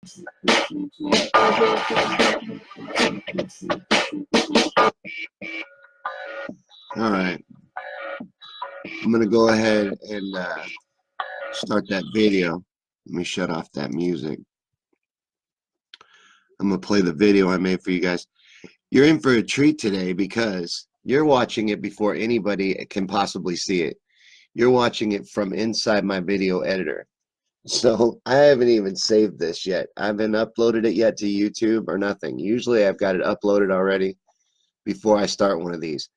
All right, I'm gonna go ahead and start that video. Let me shut off that music. I'm gonna play the video I made for you guys. You're in for a treat today because you're watching it before anybody can possibly see it. You're watching it from inside my video editor. So I haven't even saved this yet. I haven't uploaded it yet to YouTube or nothing. Usually I've got it uploaded already before I start one of these.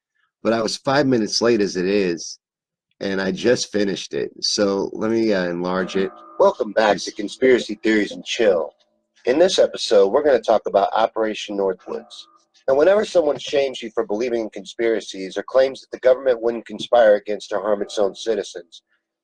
But I was 5 minutes late as it is, and I just finished it. So let me enlarge it. Welcome back to Conspiracy Theories and Chill. In this episode, we're going to talk about Operation Northwoods. Now, whenever someone shames you for believing in conspiracies or claims that the government wouldn't conspire against or harm its own citizens,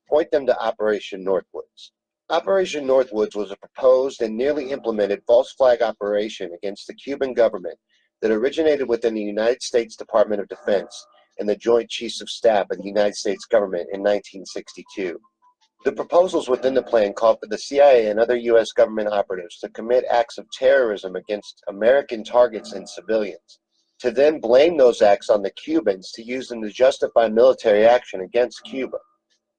point them to Operation Northwoods. Operation Northwoods was a proposed and nearly implemented false flag operation against the Cuban government that originated within the United States Department of Defense and the Joint Chiefs of Staff of the United States government in 1962. The proposals within the plan called for the CIA and other U.S. government operatives to commit acts of terrorism against American targets and civilians, to then blame those acts on the Cubans to use them to justify military action against Cuba.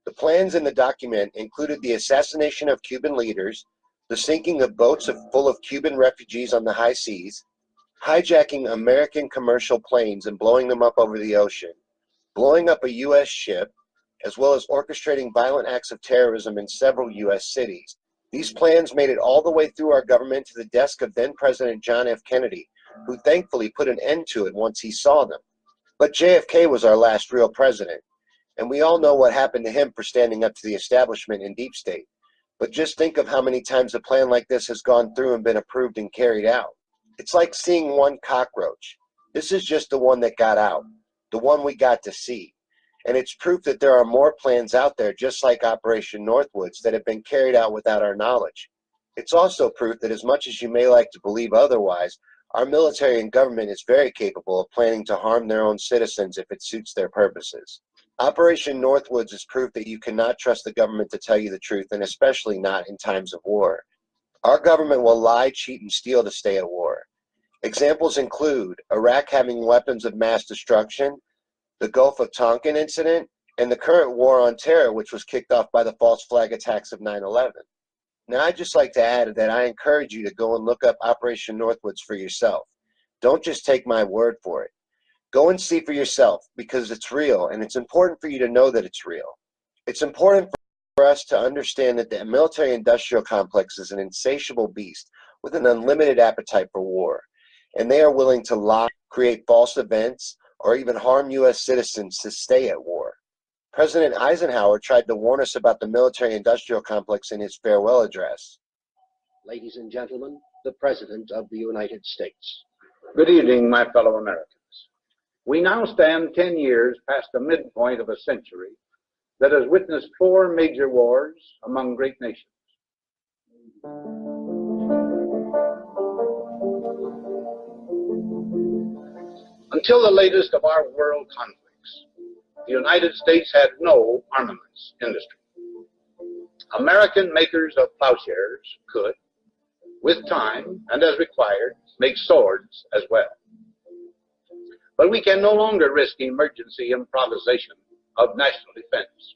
The plans in the document included the assassination of Cuban leaders, the sinking of boats full of Cuban refugees on the high seas, hijacking American commercial planes and blowing them up over the ocean, blowing up a U.S. ship, as well as orchestrating violent acts of terrorism in several U.S. cities. These plans made it all the way through our government to the desk of then-President John F. Kennedy, who thankfully put an end to it once he saw them. But JFK was our last real president, and we all know what happened to him for standing up to the establishment and deep state. But just think of how many times a plan like this has gone through and been approved and carried out. It's like seeing one cockroach. This is just the one that got out, the one we got to see. And it's proof that there are more plans out there just like Operation Northwoods that have been carried out without our knowledge. It's also proof that as much as you may like to believe otherwise, our military and government is very capable of planning to harm their own citizens if it suits their purposes. Operation Northwoods is proof that you cannot trust the government to tell you the truth, and especially not in times of war. Our government will lie, cheat, and steal to stay at war. Examples include Iraq having weapons of mass destruction, the Gulf of Tonkin incident, and the current war on terror, which was kicked off by the false flag attacks of 9/11. Now, I'd just like to add that I encourage you to go and look up Operation Northwoods for yourself. Don't just take my word for it. Go and see for yourself, because it's real, and it's important for you to know that it's real. It's important for us to understand that the military-industrial complex is an insatiable beast with an unlimited appetite for war, and they are willing to lie, create false events, or even harm U.S. citizens to stay at war. President Eisenhower tried to warn us about the military-industrial complex in his farewell address. Ladies and gentlemen, the President of the United States. Good evening, my fellow Americans. We now stand 10 years past the midpoint of a century that has witnessed 4 major wars among great nations. Until the latest of our world conflicts, the United States had no armaments industry. American makers of plowshares could, with time and as required, make swords as well. But we can no longer risk emergency improvisation of national defense.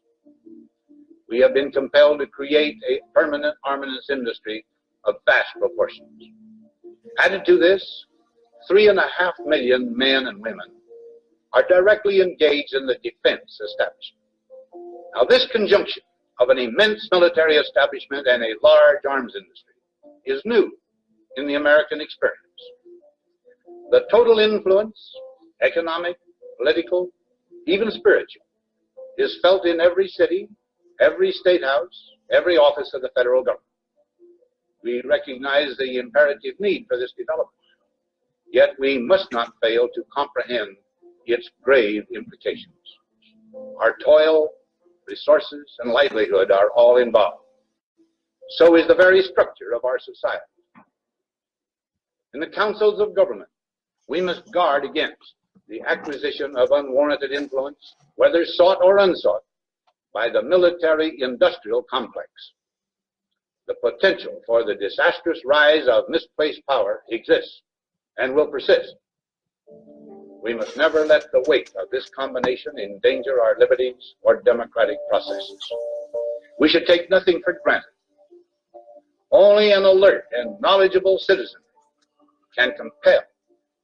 We have been compelled to create a permanent armaments industry of vast proportions. Added to this, 3.5 million men and women are directly engaged in the defense establishment. Now, this conjunction of an immense military establishment and a large arms industry is new in the American experience. The total influence, economic, political, even spiritual, is felt in every city, every state house, every office of the federal government. We recognize the imperative need for this development, yet we must not fail to comprehend its grave implications. Our toil, resources, and livelihood are all involved. So is the very structure of our society. In the councils of government, we must guard against the acquisition of unwarranted influence, whether sought or unsought, by the military-industrial complex. the potential for the disastrous rise of misplaced power exists and will persist. We must never let the weight of this combination endanger our liberties or democratic processes. We should take nothing for granted. Only an alert and knowledgeable citizen can compel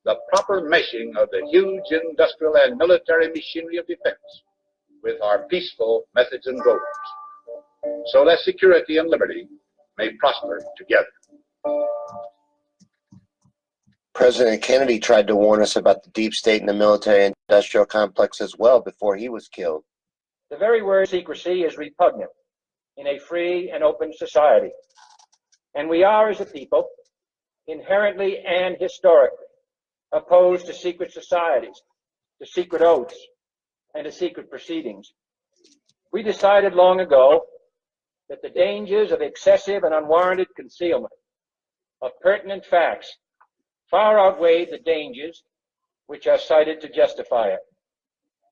the proper meshing of the huge industrial and military machinery of defense with our peaceful methods and goals, so that security and liberty may prosper together. President Kennedy tried to warn us about the deep state and the military industrial complex as well before he was killed. The very word secrecy is repugnant in a free and open society. And we are, as a people, inherently and historically opposed to secret societies, to secret oaths, and to secret proceedings. We decided long ago that the dangers of excessive and unwarranted concealment of pertinent facts far outweighed the dangers which are cited to justify it.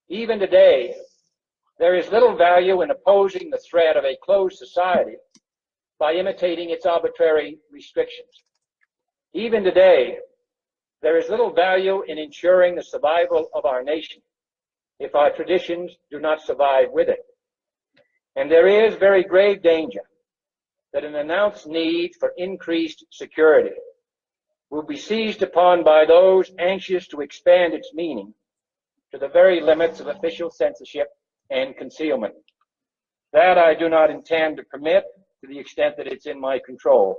Even today, there is little value in opposing the threat of a closed society by imitating its arbitrary restrictions. Even today, there is little value in ensuring the survival of our nation if our traditions do not survive with it. And there is very grave danger that an announced need for increased security will be seized upon by those anxious to expand its meaning to the very limits of official censorship and concealment. That I do not intend to permit to the extent that it's in my control.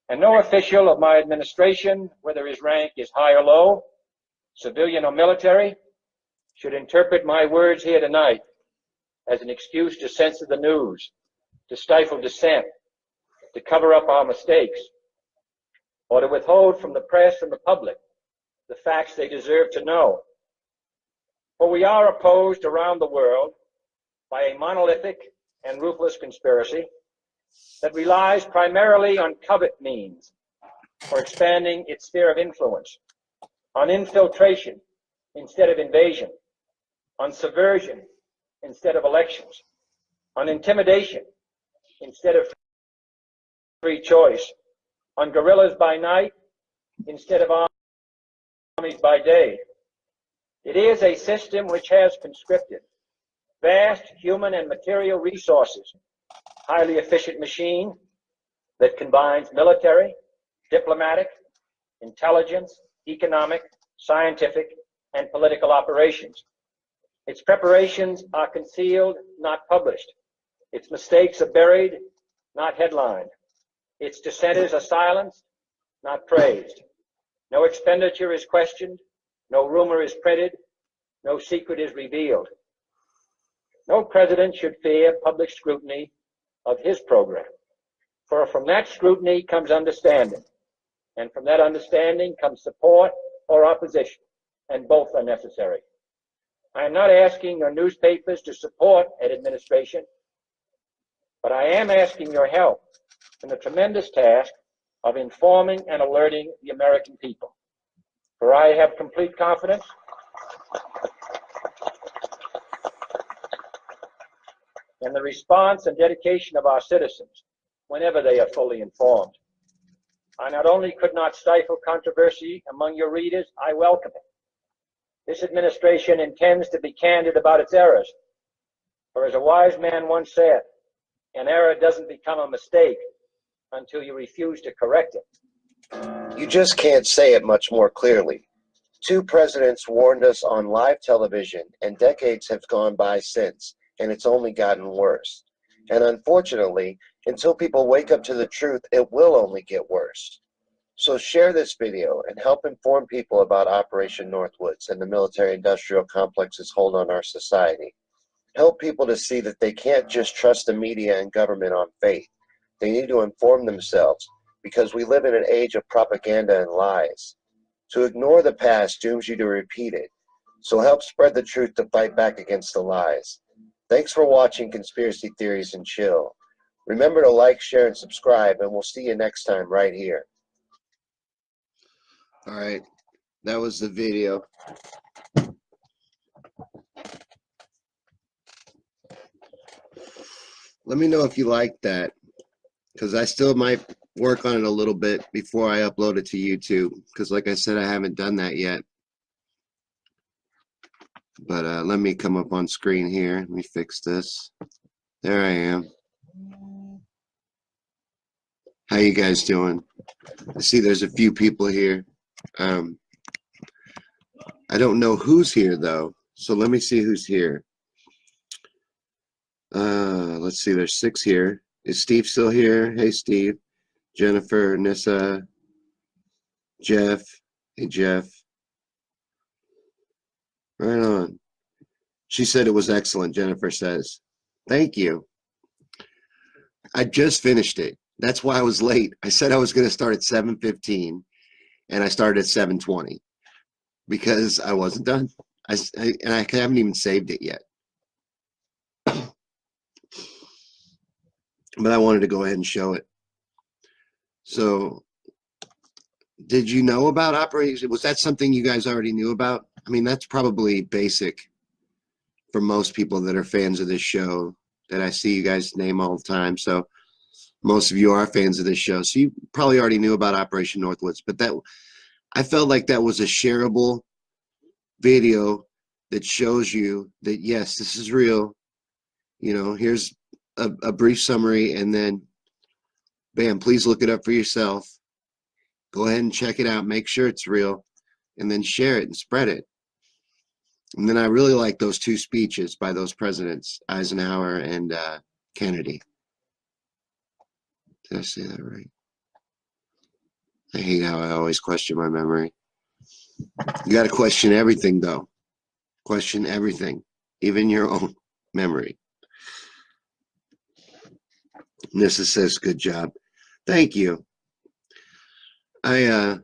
And no official of my administration, whether his rank is high or low, civilian or military, should interpret my words here tonight as an excuse to censor the news, to stifle dissent, to cover up our mistakes, or to withhold from the press and the public the facts they deserve to know. For we are opposed around the world by a monolithic and ruthless conspiracy that relies primarily on covert means for expanding its sphere of influence, on infiltration instead of invasion, on subversion instead of elections, on intimidation instead of free choice, on guerrillas by night instead of armies by day. It is a system which has conscripted vast human and material resources, highly efficient machine that combines military, diplomatic, intelligence, economic, scientific, and political operations. Its preparations are concealed, not published. Its mistakes are buried, not headlined. Its dissenters are silenced, not praised. No expenditure is questioned, no rumor is printed, no secret is revealed. No president should fear public scrutiny of his program, for from that scrutiny comes understanding, and from that understanding comes support or opposition, and both are necessary. I am not asking your newspapers to support an administration, but I am asking your help in the tremendous task of informing and alerting the American people. For I have complete confidence in the response and dedication of our citizens whenever they are fully informed. I not only could not stifle controversy among your readers, I welcome it. This administration intends to be candid about its errors. For as a wise man once said, an error doesn't become a mistake until you refuse to correct it. You just can't say it much more clearly. 2 presidents warned us on live television, and decades have gone by since, and it's only gotten worse. And unfortunately, until people wake up to the truth, it will only get worse. So share this video and help inform people about Operation Northwoods and the military-industrial complex's hold on our society. Help people to see that they can't just trust the media and government on faith. They need to inform themselves, because we live in an age of propaganda and lies. To ignore the past dooms you to repeat it. So help spread the truth to fight back against the lies. Thanks for watching Conspiracy Theories and Chill. Remember to like, share, and subscribe, and we'll see you next time right here. All right, that was the video. Let me know if you liked that. because I still might work on it a little bit before I upload it to YouTube, because like I said, I haven't done that yet. But let me come up on screen here. Let me fix this. There I am. How you guys doing? I see there's a few people here. I don't know who's here though, so let me see who's here. Let's see, there's 6 here. Is Steve still here? Hey Steve. Jennifer, Nissa, Jeff. Hey Jeff. Right on. She said it was excellent, Jennifer says. Thank you. I just finished it. That's why I was late. I said I was going to start at 7:15, and I started at 7:20 because I wasn't done. And I haven't even saved it yet. But I wanted to go ahead and show it. So, did you know about Operation? Was that something you guys already knew about? I mean, that's probably basic for most people that are fans of this show that I see you guys name all the time. So, most of you are fans of this show. So, you probably already knew about Operation Northwoods. But that, I felt like that was a shareable video that shows you that, yes, this is real. You know, here's a brief summary, and then bam, please look it up for yourself. Go ahead and check it out, make sure it's real, and then share it and spread it. And then I really like those 2 speeches by those presidents, Eisenhower and Kennedy. Did I say that right? I hate how I always question my memory. You got to question everything though. Question everything, even your own memory. Nissa says, good job. Thank you. I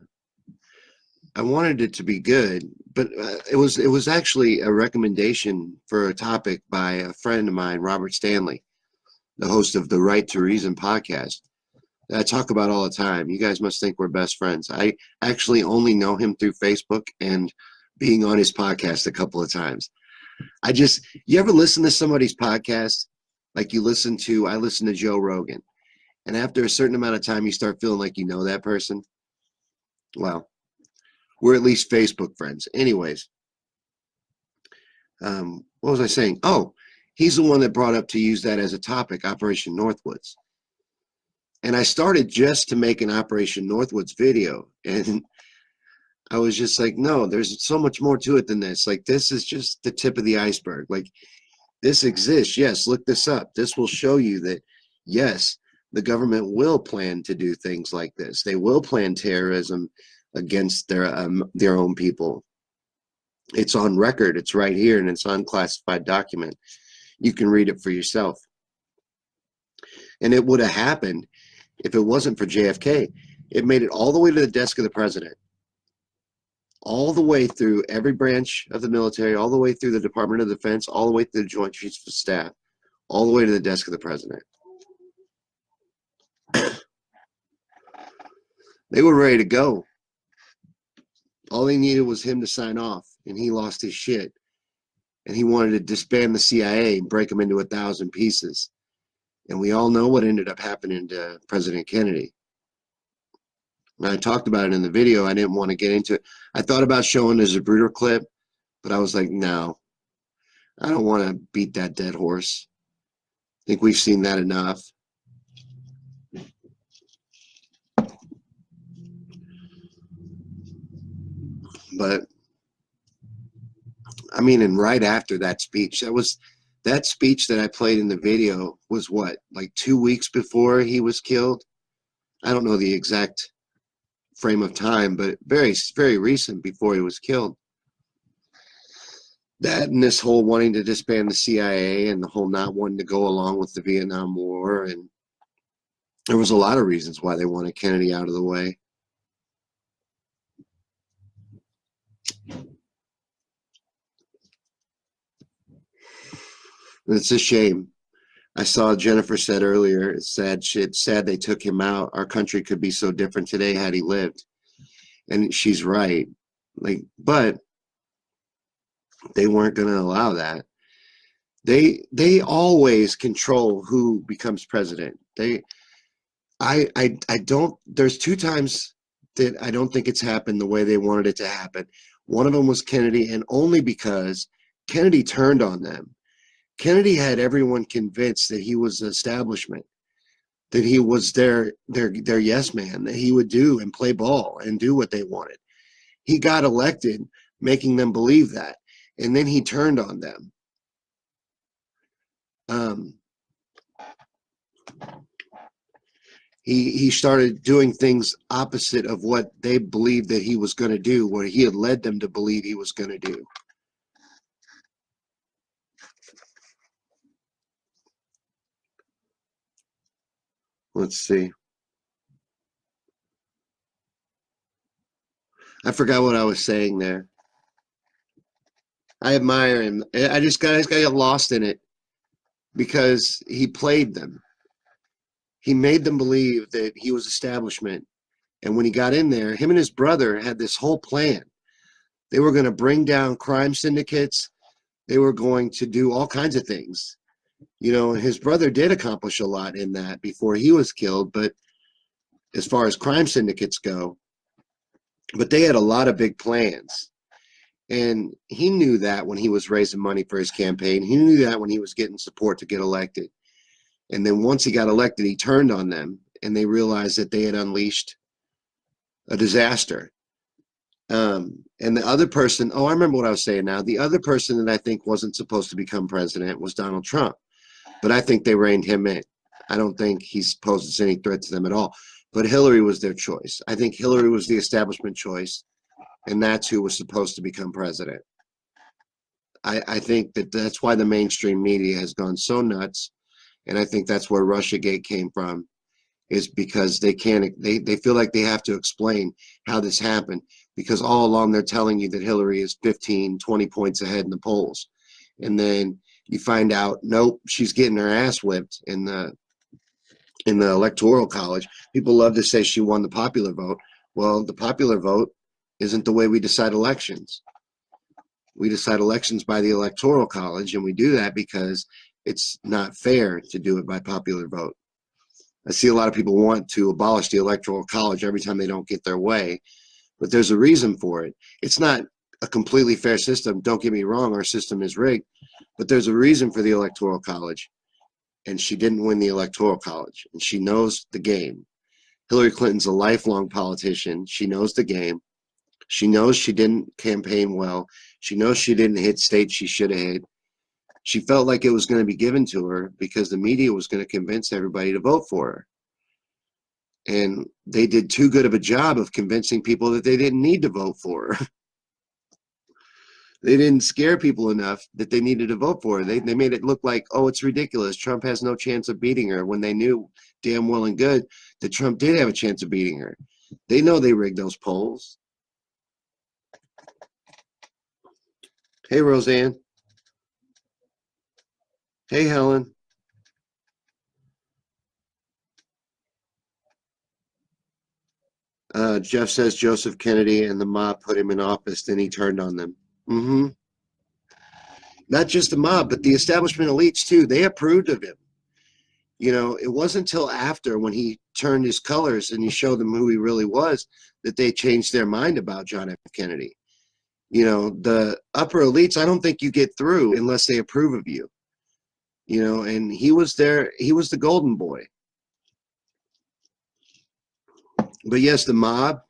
wanted it to be good, but it was actually a recommendation for a topic by a friend of mine, Robert Stanley, the host of the Right to Reason podcast that I talk about all the time. You guys must think we're best friends. I actually only know him through Facebook and being on his podcast a couple of times. You ever listen to somebody's podcast? Like I listen to Joe Rogan, and after a certain amount of time, you start feeling like you know that person. Well, we're at least Facebook friends. Anyways, what was I saying? Oh, he's the one that brought up to use that as a topic, Operation Northwoods. And I started just to make an Operation Northwoods video, and I was just like, no, there's so much more to it than this. Like, this is just the tip of the iceberg. Like, this exists. Yes, look this up. This will show you that, yes, the government will plan to do things like this. They will plan terrorism against their own people. It's on record. It's right here, and it's unclassified document. You can read it for yourself. And it would have happened if it wasn't for JFK. It made it all the way to the desk of the president, all the way through every branch of the military, all the way through the Department of Defense, all the way through the Joint Chiefs of Staff, all the way to the desk of the president. They were ready to go. All they needed was him to sign off, and he lost his shit. And he wanted to disband the CIA and break them into 1,000 pieces. And we all know what ended up happening to President Kennedy. And I talked about it in the video. I didn't want to get into it. I thought about showing a Zapruder clip, but I was like, no, I don't want to beat that dead horse. I think we've seen that enough. But I mean, and right after that speech, that speech that I played in the video was what, like 2 weeks before he was killed? I don't know the exact frame of time, but very, very recent before he was killed. That and this whole wanting to disband the CIA and the whole not wanting to go along with the Vietnam War. And there was a lot of reasons why they wanted Kennedy out of the way. It's a shame. I saw Jennifer said earlier, it's sad they took him out. Our country could be so different today had he lived. And she's right. Like, but they weren't going to allow that. They always control who becomes president. I don't, there's two times that I don't think it's happened the way they wanted it to happen. One of them was Kennedy, and only because Kennedy turned on them. Kennedy had everyone convinced that he was the establishment, that he was their yes man, that he would do and play ball and do what they wanted. He got elected, making them believe that, and then he turned on them. He started doing things opposite of what they believed that he was going to do, what he had led them to believe he was going to do. Let's see. I forgot what I was saying there. I admire him. I just got lost in it because he played them. He made them believe that he was establishment. And when he got in there, him and his brother had this whole plan. They were going to bring down crime syndicates. They were going to do all kinds of things. You know, his brother did accomplish a lot in that before he was killed, but as far as crime syndicates go, but they had a lot of big plans. And he knew that when he was raising money for his campaign. He knew that when he was getting support to get elected. And then once he got elected, he turned on them, and they realized that they had unleashed a disaster. And the other person, oh, I remember what I was saying now. The other person that I think wasn't supposed to become president was Donald Trump. But I think they reined him in. I don't think he poses any threat to them at all. But Hillary was their choice. I think Hillary was the establishment choice, and that's who was supposed to become president. I think that's why the mainstream media has gone so nuts. And I think that's where Russiagate came from, is because they feel like they have to explain how this happened, because all along they're telling you that Hillary is 15, 20 points ahead in the polls. And then you find out, nope, she's getting her ass whipped in the electoral college. People love to say she won the popular vote. Well, the popular vote isn't the way we decide elections. We decide elections by the electoral college, and we do that because it's not fair to do it by popular vote. I see a lot of people want to abolish the electoral college every time they don't get their way, but there's a reason for it. It's not a completely fair system. Don't get me wrong, our system is rigged, but there's a reason for the electoral college, and she didn't win the electoral college, and she knows the game. Hillary Clinton's a lifelong politician. She knows the game. She knows she didn't campaign well. She knows she didn't hit states she should have hit. She felt like it was going to be given to her because the media was going to convince everybody to vote for her. And they did too good of a job of convincing people that they didn't need to vote for her. They didn't scare people enough that they needed to vote for her. They made it look like, oh, it's ridiculous. Trump has no chance of beating her, when they knew damn well and good that Trump did have a chance of beating her. They know they rigged those polls. Hey, Roseanne. Hey, Helen. Jeff says Joseph Kennedy and the mob put him in office, then he turned on them. Not just the mob, but the establishment elites too. They approved of him. You know, it wasn't until after, when he turned his colors and he showed them who he really was, that they changed their mind about John F. Kennedy. You know, the upper elites, I don't think you get through unless they approve of you. You know, and he was there. He was the golden boy. But yes, the mob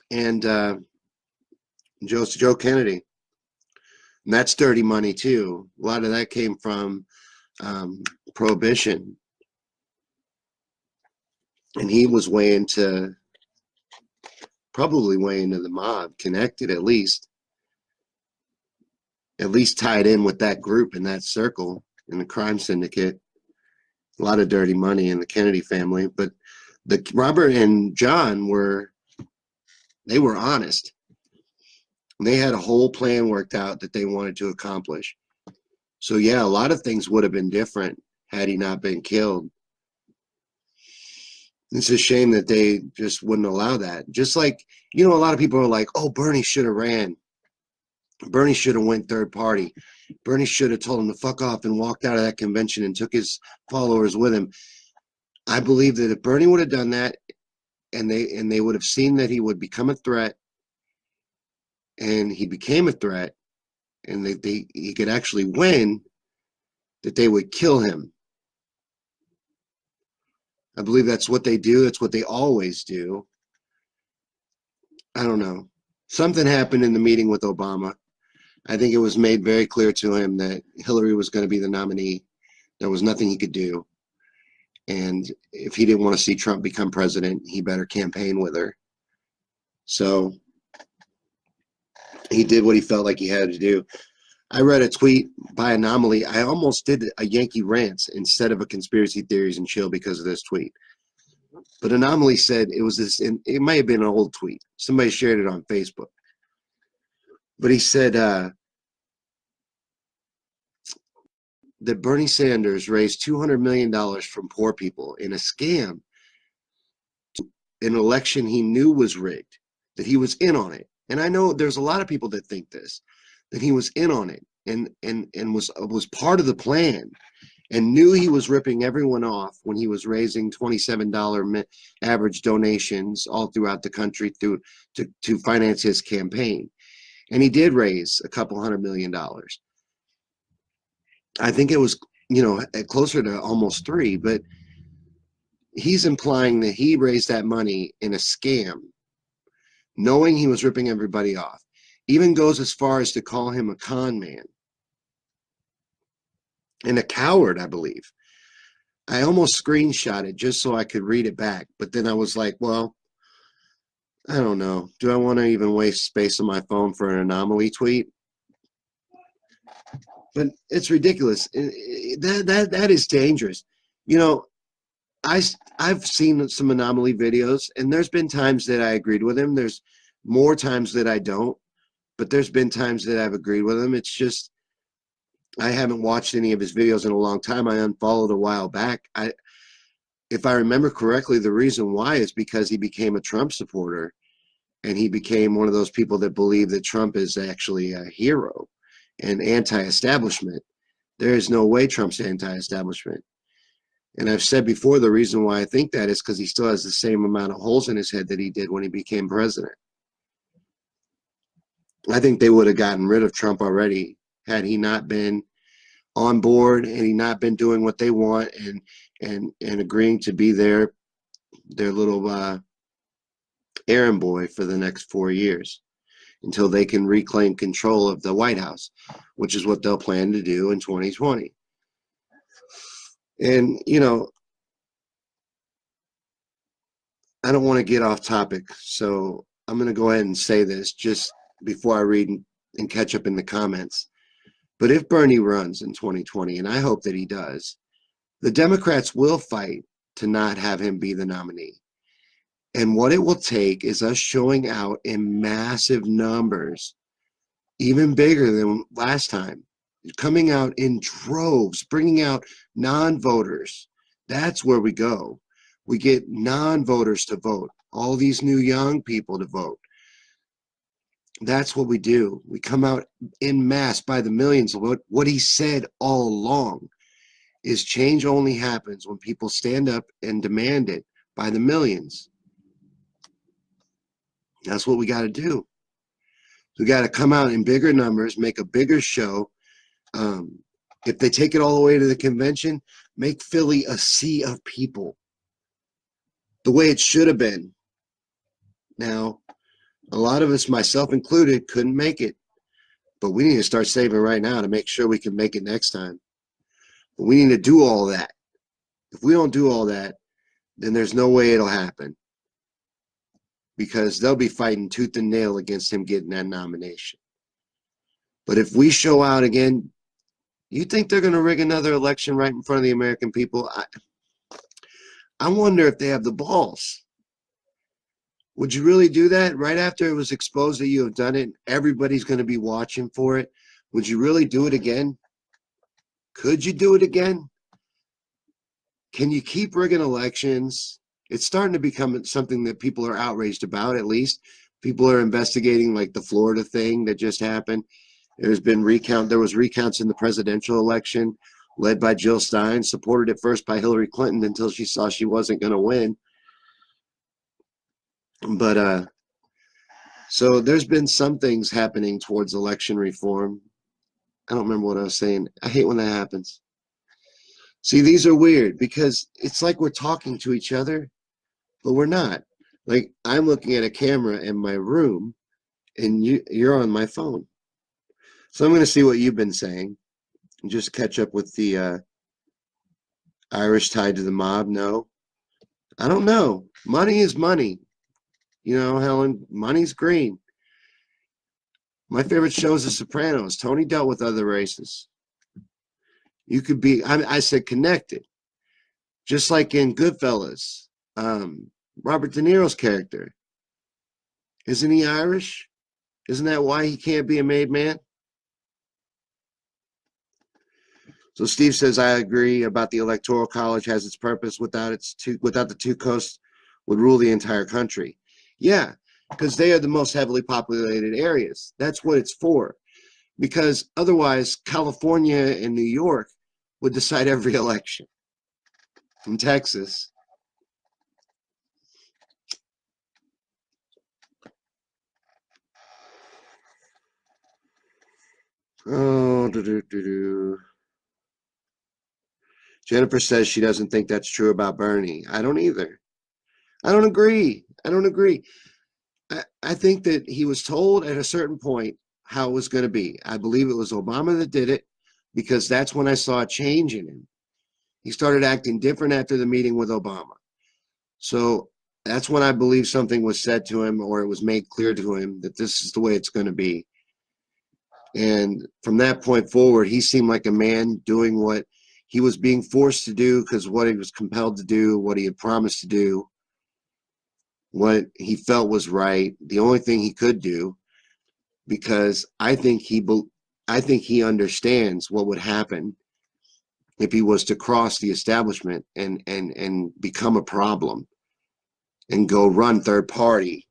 and Joe Kennedy. And that's dirty money too. A lot of that came from Prohibition. And he was probably way into the mob, connected at least tied in with that group in that circle in the crime syndicate. A lot of dirty money in the Kennedy family, but Robert and John were honest. And they had a whole plan worked out that they wanted to accomplish. So yeah, a lot of things would have been different had he not been killed. It's a shame that they just wouldn't allow that. Just like, you know, a lot of people are like, oh, Bernie should have ran. Bernie should have went third party. Bernie should have told him to fuck off and walked out of that convention and took his followers with him. I believe that if Bernie would have done that, and they would have seen that he would become a threat, and he became a threat, and he could actually win, that they would kill him. I believe that's what they do. That's what they always do. I don't know. Something happened in the meeting with Obama. I think it was made very clear to him that Hillary was going to be the nominee. There was nothing he could do. And if he didn't want to see Trump become president, he better campaign with her. So he did what he felt like he had to do. I read a tweet by Anomaly. I almost did a Yankee rants instead of a conspiracy theories and chill because of this tweet. But Anomaly said it was this, and it might have been an old tweet. Somebody shared it on Facebook. But he said that Bernie Sanders raised $200 million from poor people in a scam, an election he knew was rigged, that he was in on it. And I know there's a lot of people that think this, that he was in on it and was part of the plan, and knew he was ripping everyone off when he was raising $27 average donations all throughout the country to finance his campaign. And he did raise a couple $100 million. I think it was, closer to almost $3, but he's implying that he raised that money in a scam, knowing he was ripping everybody off. Even goes as far as to call him a con man and a coward, I believe. I almost screenshot it just so I could read it back, but then I was like, well, I don't know. Do I want to even waste space on my phone for an Anomaly tweet? But it's ridiculous. That is dangerous. I've seen some Anomaly videos, and there's been times that I agreed with him. There's more times that I don't, but there's been times that I've agreed with him. It's just I haven't watched any of his videos in a long time. I unfollowed a while back. If I remember correctly, the reason why is because he became a Trump supporter, and he became one of those people that believe that Trump is actually a hero and anti-establishment. There is no way Trump's anti-establishment. And I've said before, the reason why I think that is because he still has the same amount of holes in his head that he did when he became president. I think they would have gotten rid of Trump already had he not been on board and he not been doing what they want and agreeing to be their little errand boy for the next 4 years until they can reclaim control of the White House, which is what they'll plan to do in 2020. And, I don't want to get off topic, so I'm going to go ahead and say this just before I read and catch up in the comments. But if Bernie runs in 2020, and I hope that he does, the Democrats will fight to not have him be the nominee. And what it will take is us showing out in massive numbers, even bigger than last time, coming out in droves, bringing out non-voters. That's where we go. We get non-voters to vote, all these new young people to vote. That's what we do. We come out in mass by the millions. What he said all along is change only happens when people stand up and demand it by the millions. That's what we got to do. We got to come out in bigger numbers, make a bigger show. If they take it all the way to the convention, make Philly a sea of people, the way it should have been. Now, a lot of us, myself included, couldn't make it, but we need to start saving right now to make sure we can make it next time. But we need to do all that. If we don't do all that, then there's no way it'll happen, because they'll be fighting tooth and nail against him getting that nomination. But if we show out again, you think they're going to rig another election right in front of the American people? I wonder if they have the balls. Would you really do that right after it was exposed that you have done it? Everybody's going to be watching for it. Would you really do it again? Could you do it again? Can you keep rigging elections? It's starting to become something that people are outraged about, at least. People are investigating, like the Florida thing that just happened. There was recounts in the presidential election led by Jill Stein, supported at first by Hillary Clinton until she saw she wasn't going to win. But so there's been some things happening towards election reform. I don't remember what I was saying. I hate when that happens. See, these are weird because it's like we're talking to each other, but we're not. Like I'm looking at a camera in my room and you're on my phone. So I'm going to see what you've been saying and just catch up with the Irish tied to the mob. No, I don't know. Money is money. You know, Helen, money's green. My favorite show is The Sopranos. Tony dealt with other races. You could be, I said connected. Just like in Goodfellas, Robert De Niro's character. Isn't he Irish? Isn't that why he can't be a made man? So Steve says, I agree about the Electoral College has its purpose. Without the two coasts would rule the entire country. Yeah, because they are the most heavily populated areas. That's what it's for. Because otherwise, California and New York would decide every election. In Texas. Oh, Jennifer says she doesn't think that's true about Bernie. I don't either. I don't agree. I think that he was told at a certain point how it was going to be. I believe it was Obama that did it because that's when I saw a change in him. He started acting different after the meeting with Obama. So that's when I believe something was said to him or it was made clear to him that this is the way it's going to be. And from that point forward, he seemed like a man doing what he was being forced to do because what he was compelled to do, what he had promised to do, what he felt was right, the only thing he could do, because I think he understands what would happen if he was to cross the establishment and become a problem and go run third party.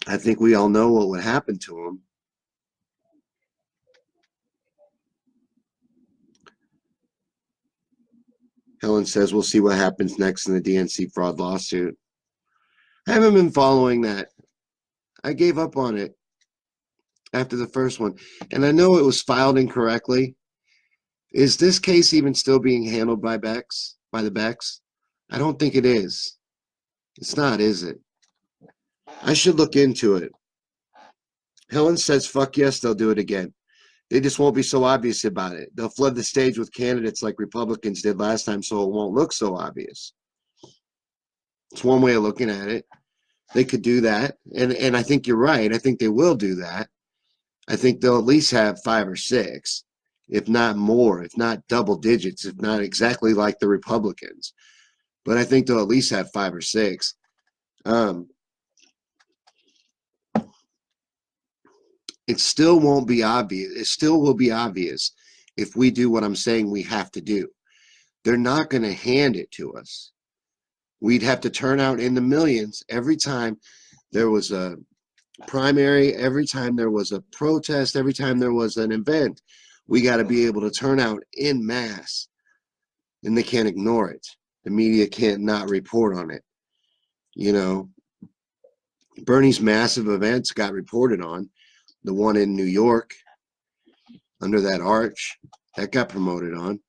I think we all know what would happen to him. Helen says, we'll see what happens next in the DNC fraud lawsuit. I haven't been following that. I gave up on it after the first one. And I know it was filed incorrectly. Is this case even still being handled by the Becks? I don't think it is. It's not, is it? I should look into it. Helen says, fuck yes, they'll do it again. They just won't be so obvious about it. They'll flood the stage with candidates like Republicans did last time so it won't look so obvious. It's one way of looking at it. They could do that. And I think you're right. I think they will do that. I think they'll at least have 5 or 6, if not more, if not double digits, if not exactly like the Republicans. But I think they'll at least have 5 or 6. It still won't be obvious. It still will be obvious if we do what I'm saying we have to do. They're not going to hand it to us. We'd have to turn out in the millions every time there was a primary, every time there was a protest, every time there was an event. We got to be able to turn out in mass. And they can't ignore it. The media can't not report on it. You know, Bernie's massive events got reported on. The one in New York, under that arch, that got promoted on.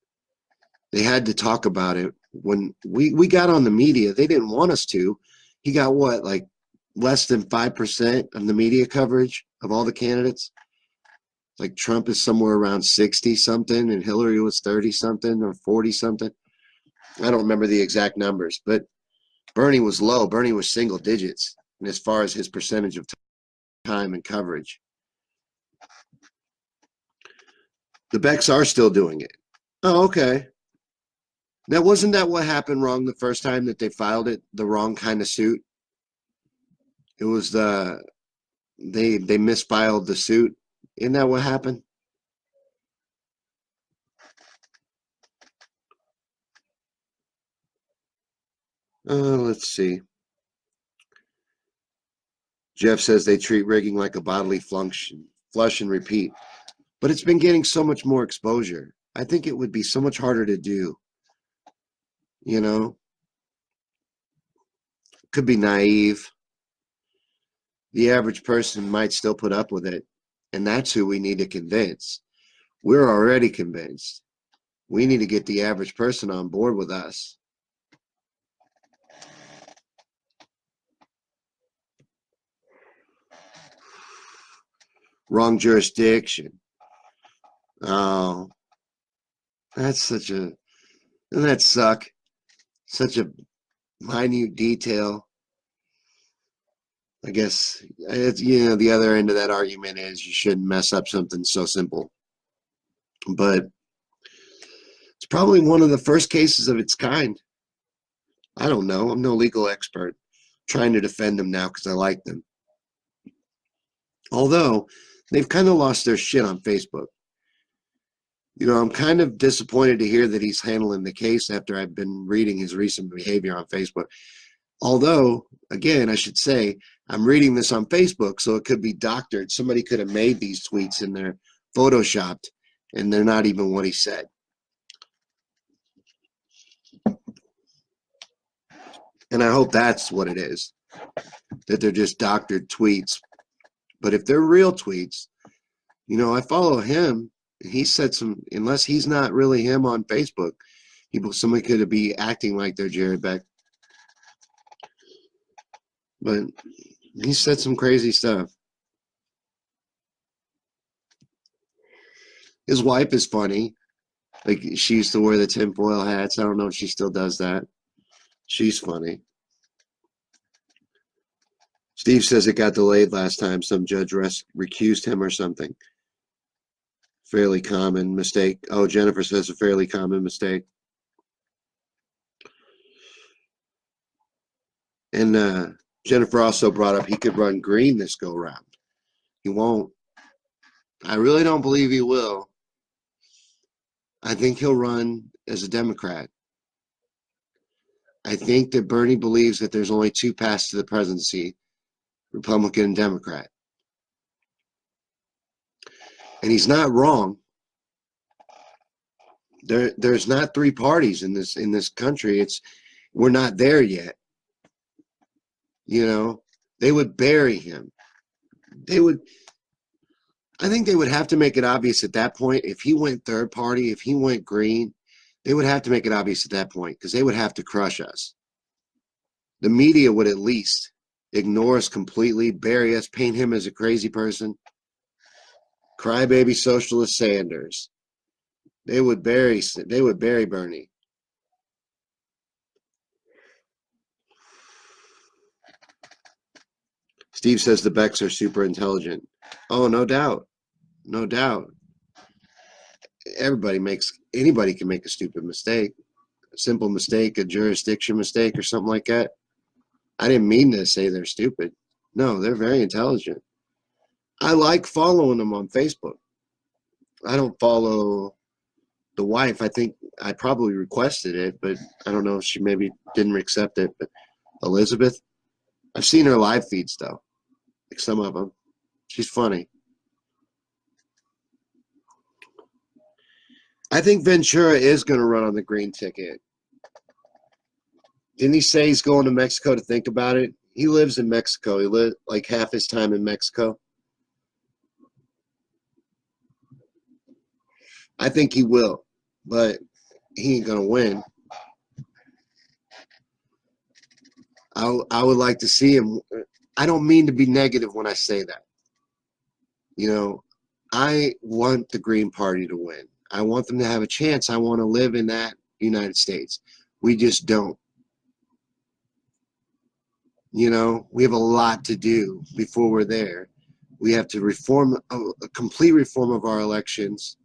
They had to talk about it. When we got on the media, they didn't want us to. He got what, like less than 5% of the media coverage of all the candidates? Like Trump is somewhere around 60 something and Hillary was 30 something or 40 something. I don't remember the exact numbers, but Bernie was low. Bernie was single digits and as far as his percentage of time and coverage. The Becks are still doing it. Oh, okay. Now, wasn't that what happened wrong the first time that they filed it, the wrong kind of suit? It was they misfiled the suit. Isn't that what happened? Let's see. Jeff says they treat rigging like a bodily function. Flush and repeat. But it's been getting so much more exposure. I think it would be so much harder to do. You know, could be naive. The average person might still put up with it. And that's who we need to convince. We're already convinced. We need to get the average person on board with us. Wrong jurisdiction. Oh, that's such a, doesn't that suck? Such a minute detail. I guess it's, you know, the other end of that argument is you shouldn't mess up something so simple. But it's probably one of the first cases of its kind. I don't know. I'm no legal expert. I'm trying to defend them now because I like them. Although they've kind of lost their shit on Facebook. You know, I'm kind of disappointed to hear that he's handling the case after I've been reading his recent behavior on Facebook. Although, again, I should say, I'm reading this on Facebook, so it could be doctored. Somebody could have made these tweets and they're photoshopped, and they're not even what he said. And I hope that's what it is, that they're just doctored tweets. But if they're real tweets, you know, I follow him. He said some, unless he's not really him on Facebook, somebody could be acting like they're Jared Beck. But he said some crazy stuff. His wife is funny. Like, she used to wear the tinfoil hats. I don't know if she still does that. She's funny. Steve says it got delayed last time. Some judge recused him or something. Fairly common mistake. Oh, Jennifer says a fairly common mistake. And Jennifer also brought up he could run green this go round. He won't. I really don't believe he will. I think he'll run as a Democrat. I think that Bernie believes that there's only two paths to the presidency, Republican and Democrat. And he's not wrong. There's not three parties in this country. We're not there yet. You know, they would bury him. I think they would have to make it obvious at that point. If he went third party, if he went green, they would have to make it obvious at that point, because they would have to crush us. The media would at least ignore us completely, bury us, paint him as a crazy person. Crybaby socialist Sanders. They would bury Bernie. Steve says the Becks are super intelligent. Oh, no doubt. No doubt. Anybody can make a stupid mistake. A simple mistake, a jurisdiction mistake or something like that. I didn't mean to say they're stupid. No, they're very intelligent. I like following them on Facebook. I don't follow the wife. I think I probably requested it, but I don't know if she maybe didn't accept it. But Elizabeth, I've seen her live feeds though, like some of them. She's funny. I think Ventura is going to run on the green ticket. Didn't he say he's going to Mexico to think about it? He lives in Mexico. He lived like half his time in Mexico. I think he will, but he ain't going to win. I would like to see him. I don't mean to be negative when I say that. You know, I want the Green Party to win. I want them to have a chance. I want to live in that United States. We just don't. You know, we have a lot to do before we're there. We have to reform, a complete reform of our elections.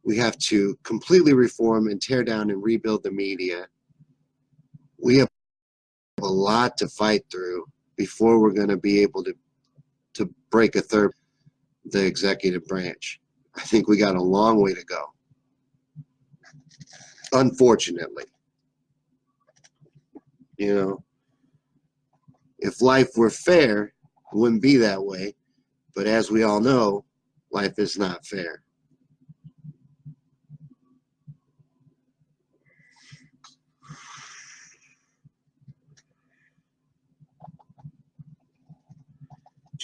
We have to completely reform and tear down and rebuild the media. We have a lot to fight through before we're going to be able to break the executive branch. I think we got a long way to go. Unfortunately. You know, if life were fair, it wouldn't be that way. But as we all know, life is not fair.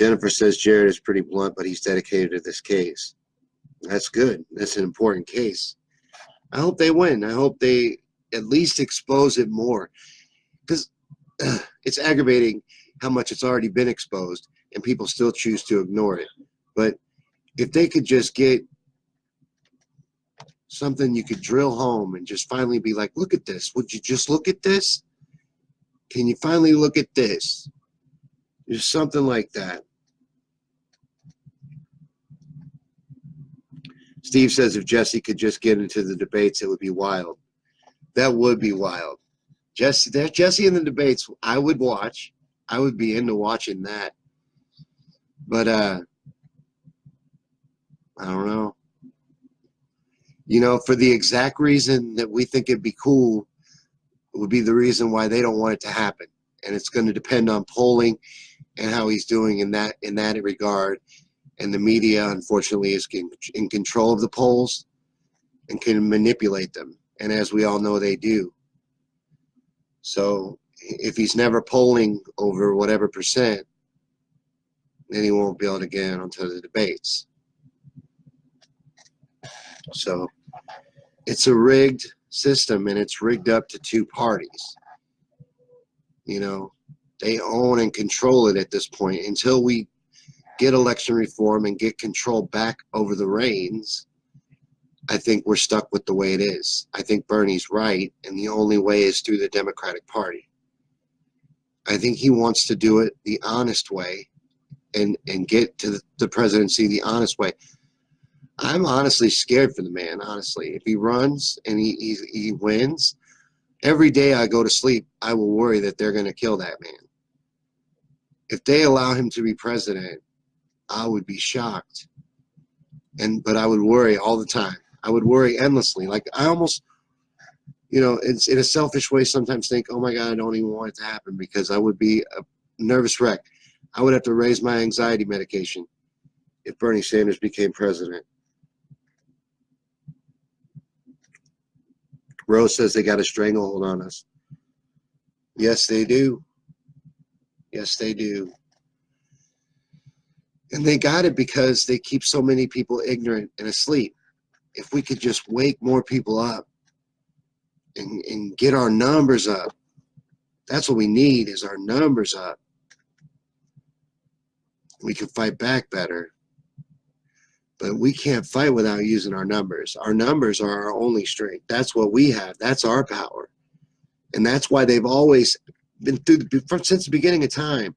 Jennifer says Jared is pretty blunt, but he's dedicated to this case. That's good. That's an important case. I hope they win. I hope they at least expose it more, because it's aggravating how much it's already been exposed and people still choose to ignore it. But if they could just get something you could drill home and just finally be like, look at this. Would you just look at this? Can you finally look at this? Just something like that. Steve says if Jesse could just get into the debates, it would be wild. That would be wild. Jesse in the debates, I would watch. I would be into watching that. But I don't know. You know, for the exact reason that we think it'd be cool, would be the reason why they don't want it to happen. And it's going to depend on polling and how he's doing in that regard. And the media, unfortunately, is in control of the polls and can manipulate them. And as we all know, they do. So if he's never polling over whatever percent, then he won't be able to get onto the debates. So it's a rigged system, and it's rigged up to two parties. You know, they own and control it at this point. Until we get election reform and get control back over the reins, I think we're stuck with the way it is. I think Bernie's right, and the only way is through the Democratic Party. I think he wants to do it the honest way and get to the presidency the honest way. I'm honestly scared for the man, honestly. If he runs and he wins, every day I go to sleep, I will worry that they're going to kill that man. If they allow him to be president, I would be shocked. But I would worry all the time. I would worry endlessly. Like, I almost, you know, it's in a selfish way sometimes think, oh my God, I don't even want it to happen, because I would be a nervous wreck. I would have to raise my anxiety medication if Bernie Sanders became president. Rose says they got a stranglehold on us. Yes, they do. Yes, they do. And they got it because they keep so many people ignorant and asleep. If we could just wake more people up and get our numbers up, that's what we need, is our numbers up. We can fight back better. But we can't fight without using our numbers. Our numbers are our only strength. That's what we have. That's our power. And that's why they've always been since the beginning of time,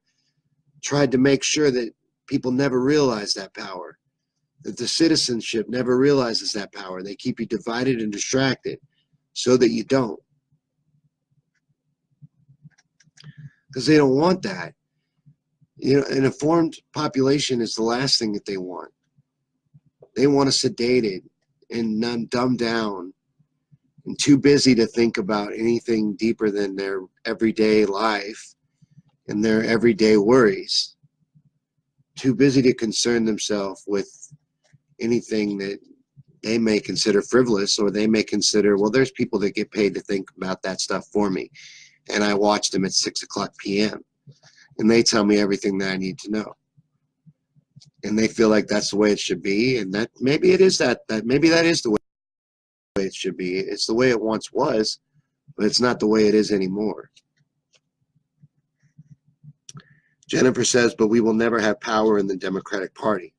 tried to make sure that people never realize that power, that the citizenship never realizes that power. They keep you divided and distracted so that you don't. Because they don't want that. You know, an informed population is the last thing that they want. They want us sedated and dumbed down and too busy to think about anything deeper than their everyday life and their everyday worries. Too busy to concern themselves with anything that they may consider frivolous, or they may consider, well, there's people that get paid to think about that stuff for me. And I watch them at 6:00 p.m. and they tell me everything that I need to know. And they feel like that's the way it should be, and that maybe it is that maybe that is the way it should be. It's the way it once was, but it's not the way it is anymore. Jennifer says, but we will never have power in the Democratic Party.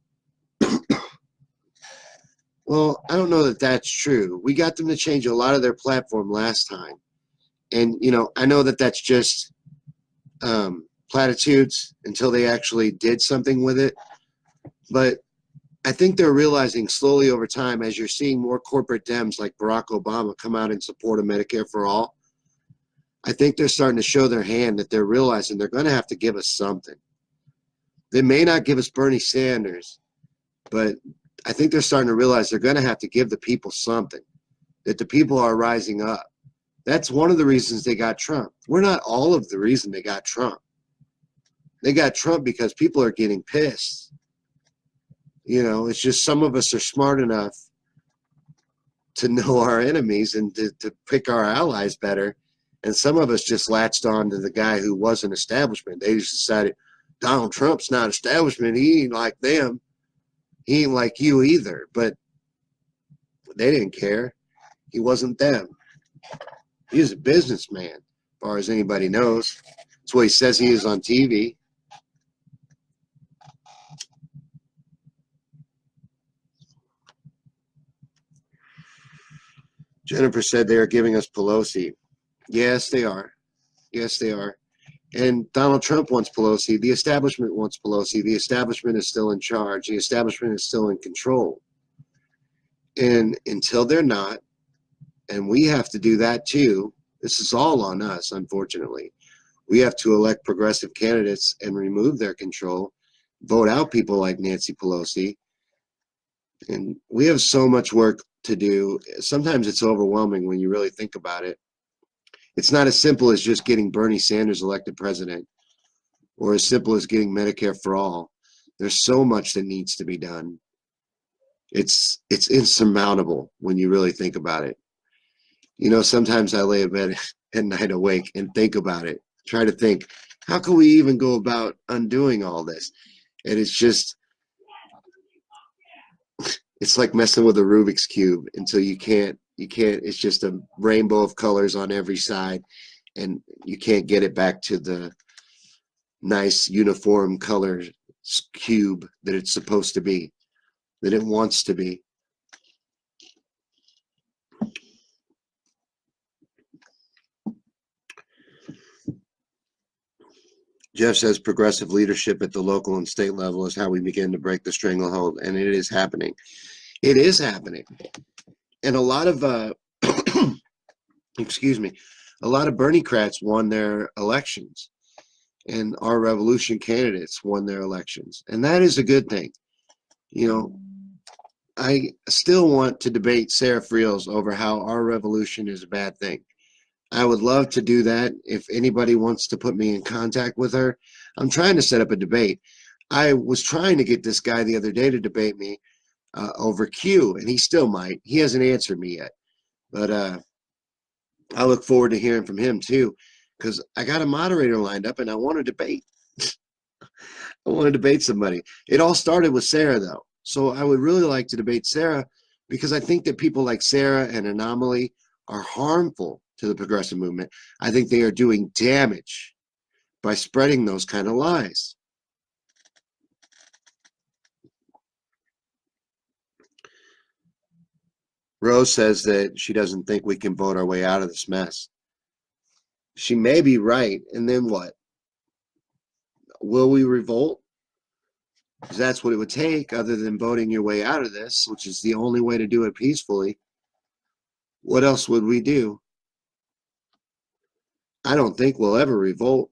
Well, I don't know that that's true. We got them to change a lot of their platform last time. And, you know, I know that that's just platitudes until they actually did something with it. But I think they're realizing slowly over time, as you're seeing more corporate Dems like Barack Obama come out in support of Medicare for all, I think they're starting to show their hand, that they're realizing they're going to have to give us something. They may not give us Bernie Sanders, but I think they're starting to realize they're going to have to give the people something, that the people are rising up. That's one of the reasons they got Trump. We're not all of the reason they got Trump. They got Trump because people are getting pissed. You know, it's just some of us are smart enough to know our enemies and to pick our allies better. And some of us just latched on to the guy who was an establishment. They just decided, Donald Trump's not establishment. He ain't like them. He ain't like you either. But they didn't care. He wasn't them. He was a businessman, as far as anybody knows. That's what he says he is on TV. Jennifer said they are giving us Pelosi. Yes, they are. Yes, they are. And Donald Trump wants Pelosi. The establishment wants Pelosi. The establishment is still in charge. The establishment is still in control. And until they're not, and we have to do that too, this is all on us, unfortunately. We have to elect progressive candidates and remove their control, vote out people like Nancy Pelosi. And we have so much work to do. Sometimes it's overwhelming when you really think about it. It's not as simple as just getting Bernie Sanders elected president or as simple as getting Medicare for all. There's so much that needs to be done. It's insurmountable when you really think about it. You know, sometimes I lay in bed at night awake and think about it. Try to think, how can we even go about undoing all this? And it's just, it's like messing with a Rubik's Cube until you can't, it's just a rainbow of colors on every side and you can't get it back to the nice uniform color cube that it's supposed to be, that it wants to be. Jeff says progressive leadership at the local and state level is how we begin to break the stranglehold, and it is happening. It is happening. And a lot of, excuse me, a lot of Bernie-crats won their elections, and our revolution candidates won their elections. And that is a good thing. You know, I still want to debate Sarah Friels over how our revolution is a bad thing. I would love to do that if anybody wants to put me in contact with her. I'm trying to set up a debate. I was trying to get this guy the other day to debate me over Q, and he still might. He hasn't answered me yet. But I look forward to hearing from him too, because I got a moderator lined up and I want to debate. I want to debate somebody. It all started with Sarah, though. So I would really like to debate Sarah because I think that people like Sarah and Anomaly are harmful to the progressive movement. I think they are doing damage by spreading those kind of lies. Rose says that she doesn't think we can vote our way out of this mess. She may be right, and then what? Will we revolt? Because that's what it would take, other than voting your way out of this, which is the only way to do it peacefully. What else would we do? I don't think we'll ever revolt.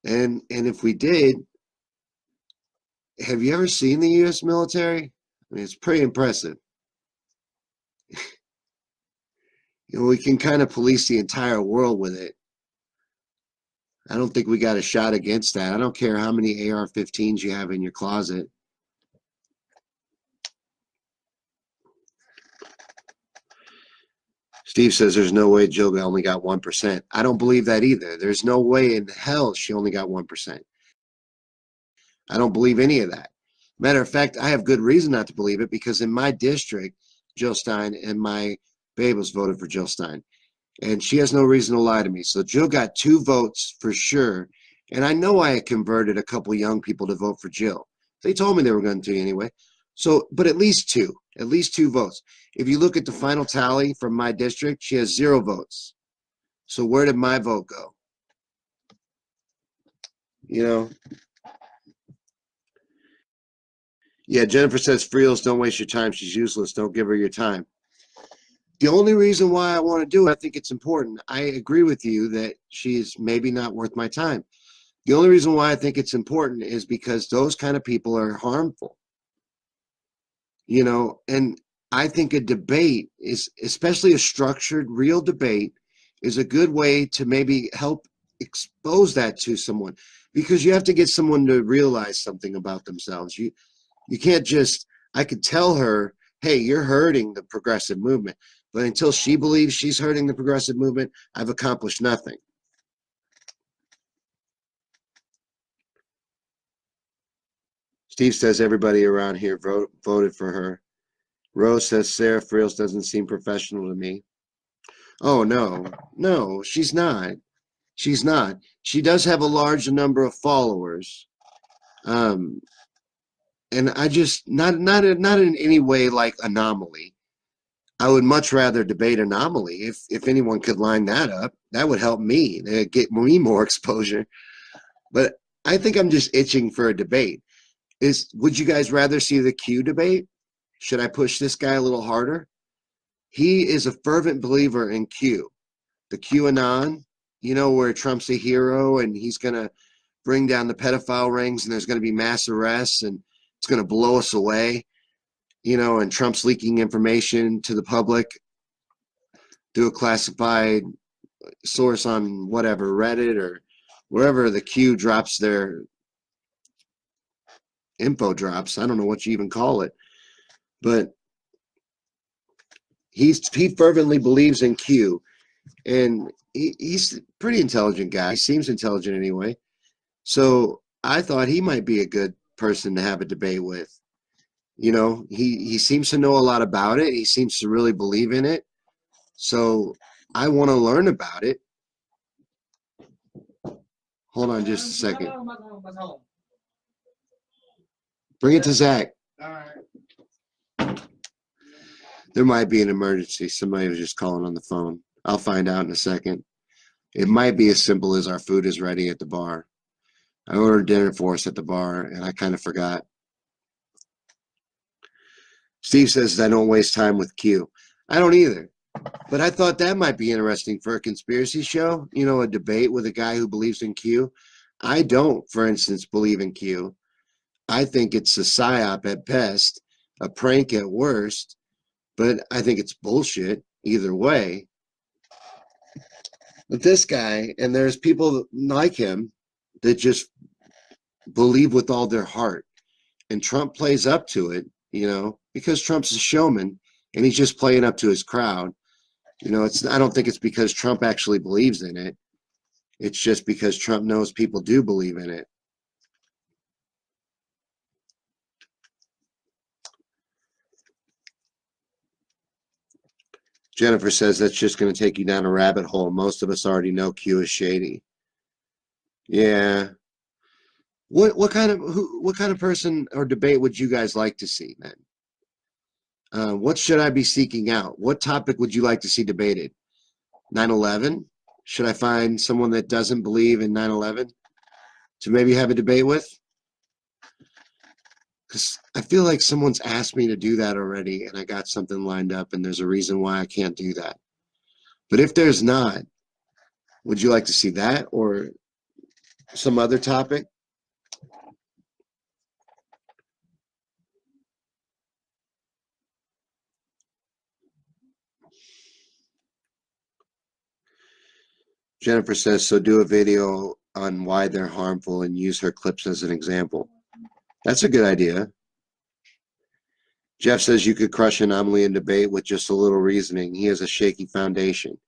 And if we did, have you ever seen the U.S. military? I mean, it's pretty impressive. You know, we can kind of police the entire world with it. I don't think we got a shot against that. I don't care how many AR-15s you have in your closet. Steve says there's no way Jill only got 1%. I don't believe that either. There's no way in hell she only got 1%. I don't believe any of that. Matter of fact, I have good reason not to believe it because in my district, Jill Stein and my Babels voted for Jill Stein. And she has no reason to lie to me. So Jill got 2 votes for sure. And I know I had converted a couple young people to vote for Jill. They told me they were going to anyway. So, but at least 2 votes. If you look at the final tally from my district, she has 0 votes. So where did my vote go? You know? Yeah, Jennifer says, Friels, don't waste your time. She's useless. Don't give her your time. The only reason why I want to do it, I think it's important. I agree with you that she's maybe not worth my time. The only reason why I think it's important is because those kind of people are harmful. You know, and I think a debate is, especially a structured, real debate, is a good way to maybe help expose that to someone, because you have to get someone to realize something about themselves. You can't just, I could tell her, hey, you're hurting the progressive movement. But until she believes she's hurting the progressive movement, I've accomplished nothing. Steve says everybody around here voted for her. Rose says Sarah Friels doesn't seem professional to me. Oh, no. No, she's not. She's not. She does have a large number of followers. And I just, not in any way like Anomaly. I would much rather debate Anomaly. If anyone could line that up, that would help me get me more exposure. But I think I'm just itching for a debate. Would you guys rather see the Q debate? Should I push this guy a little harder? He is a fervent believer in Q, the QAnon, where Trump's a hero and he's going to bring down the pedophile rings and there's going to be mass arrests and it's going to blow us away, and Trump's leaking information to the public through a classified source on whatever, Reddit or wherever the Q drops their info drops. I don't know what you even call it, but he fervently believes in Q, and he's a pretty intelligent guy. He seems intelligent anyway. So I thought he might be a good person to have a debate with. He seems to know a lot about it. He seems to really believe in it. So I want to learn about it. Hold on just a second. Bring it to Zach. All right. There might be an emergency. Somebody was just calling on the phone. I'll find out in a second. It might be as simple as our food is ready at the bar. I ordered dinner for us at the bar, and I kind of forgot. Steve says I don't waste time with Q. I don't either. But I thought that might be interesting for a conspiracy show. A debate with a guy who believes in Q. I don't, for instance, believe in Q. I think it's a psyop at best, a prank at worst. But I think it's bullshit either way. But this guy, and there's people like him that just believe with all their heart. And Trump plays up to it, because Trump's a showman and he's just playing up to his crowd. I don't think it's because Trump actually believes in it. It's just because Trump knows people do believe in it. Jennifer says that's just going to take you down a rabbit hole. Most of us already know Q is shady. Yeah. What kind of person or debate would you guys like to see then? What should I be seeking out? What topic would you like to see debated? 9/11? Should I find someone that doesn't believe in 9/11 to maybe have a debate with? Because I feel like someone's asked me to do that already and I got something lined up and there's a reason why I can't do that. But if there's not, would you like to see that or some other topic? Jennifer says, so do a video on why they're harmful and use her clips as an example. That's a good idea. Jeff says you could crush Anomaly in debate with just a little reasoning. He has a shaky foundation.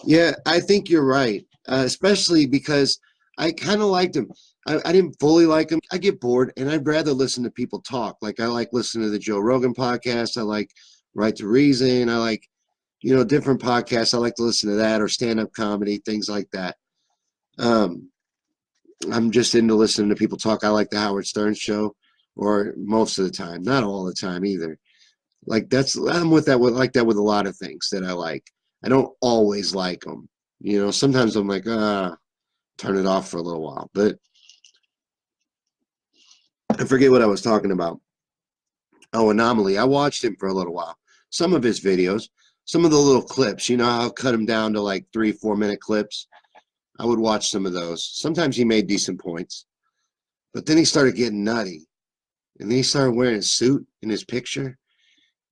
Yeah, I think you're right, especially because I kind of liked him. I didn't fully like him. I get bored, and I'd rather listen to people talk. Like I like listening to the Joe Rogan podcast. I like Right to Reason. I like, different podcasts. I like to listen to that or stand-up comedy, things like that. I'm just into listening to people talk. I like the Howard Stern show, or most of the time, not all the time either. I'm with that. Like that with a lot of things that I like. I don't always like them. Sometimes I'm like, turn it off for a little while. But I forget what I was talking about. Oh, Anomaly. I watched him for a little while. Some of his videos, some of the little clips. I'll cut them down to like 3-4 minute clips. I would watch some of those. Sometimes he made decent points. But then he started getting nutty. And then he started wearing a suit in his picture.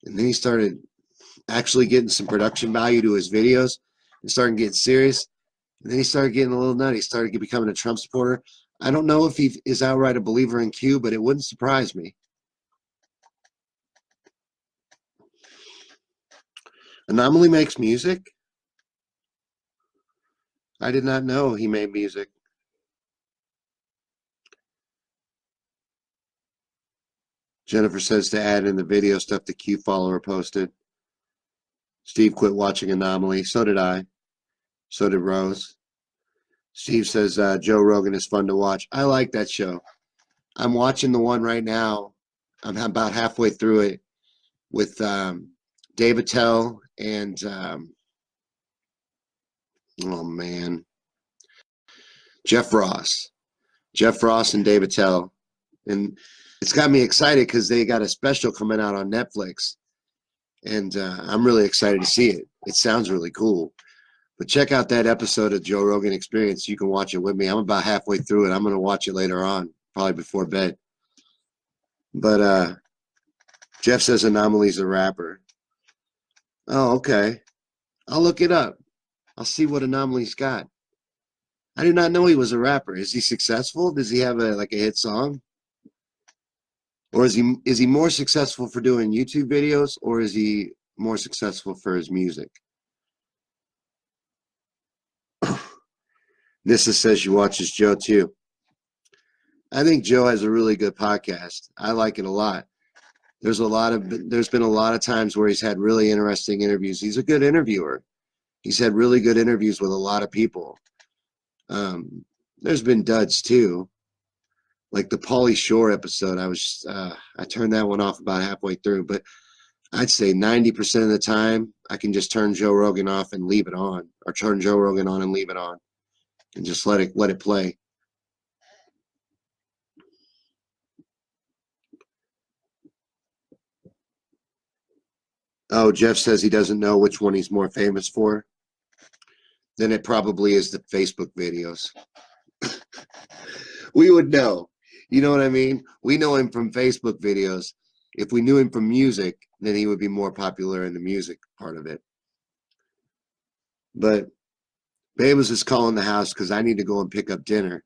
And then he started actually getting some production value to his videos and started getting serious. And then he started getting a little nutty. He started becoming a Trump supporter. I don't know if he is outright a believer in Q, but it wouldn't surprise me. Anomaly makes music? I did not know he made music. Jennifer says to add in the video stuff the Q follower posted. Steve quit watching Anomaly. So did I. So did Rose. Steve says Joe Rogan is fun to watch. I like that show. I'm watching the one right now. I'm about halfway through it with Dave Attell and oh man, Jeff Ross. Jeff Ross and Dave Attell. And it's got me excited because they got a special coming out on Netflix. And I'm really excited to see it. It sounds really cool. But check out that episode of Joe Rogan Experience. You can watch it with me. I'm about halfway through it. I'm going to watch it later on, probably before bed. But Jeff says Anomaly's a rapper. Oh, okay. I'll look it up. I'll see what Anomaly's got. I did not know he was a rapper. Is he successful? Does he have a hit song? Or is he more successful for doing YouTube videos, or is he more successful for his music? Nissa says she watches Joe too. I think Joe has a really good podcast. I like it a lot. There's been a lot of times where he's had really interesting interviews. He's a good interviewer. He's had really good interviews with a lot of people. There's been duds too, like the Pauly Shore episode. I turned that one off about halfway through, but I'd say 90% of the time I can just turn Joe Rogan off and leave it on, or turn Joe Rogan on and leave it on, and just let it play. Oh, Jeff says he doesn't know which one he's more famous for. Then it probably is the Facebook videos. We would know. You know what I mean? We know him from Facebook videos. If we knew him from music, then he would be more popular in the music part of it. But Babe was just calling the house because I need to go and pick up dinner.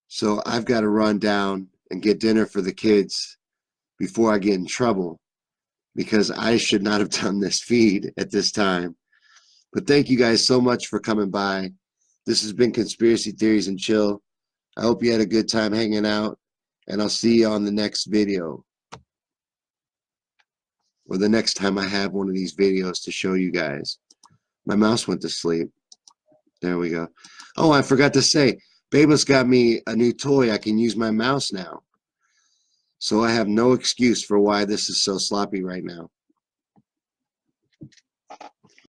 So I've got to run down and get dinner for the kids before I get in trouble, because I should not have done this feed at this time. But thank you guys so much for coming by. This has been Conspiracy Theories and Chill. I hope you had a good time hanging out, and I'll see you on the next video, or the next time I have one of these videos to show you guys. My mouse went to sleep. There we go. Oh, I forgot to say, Baba's got me a new toy. I can use my mouse now. So I have no excuse for why this is so sloppy right now.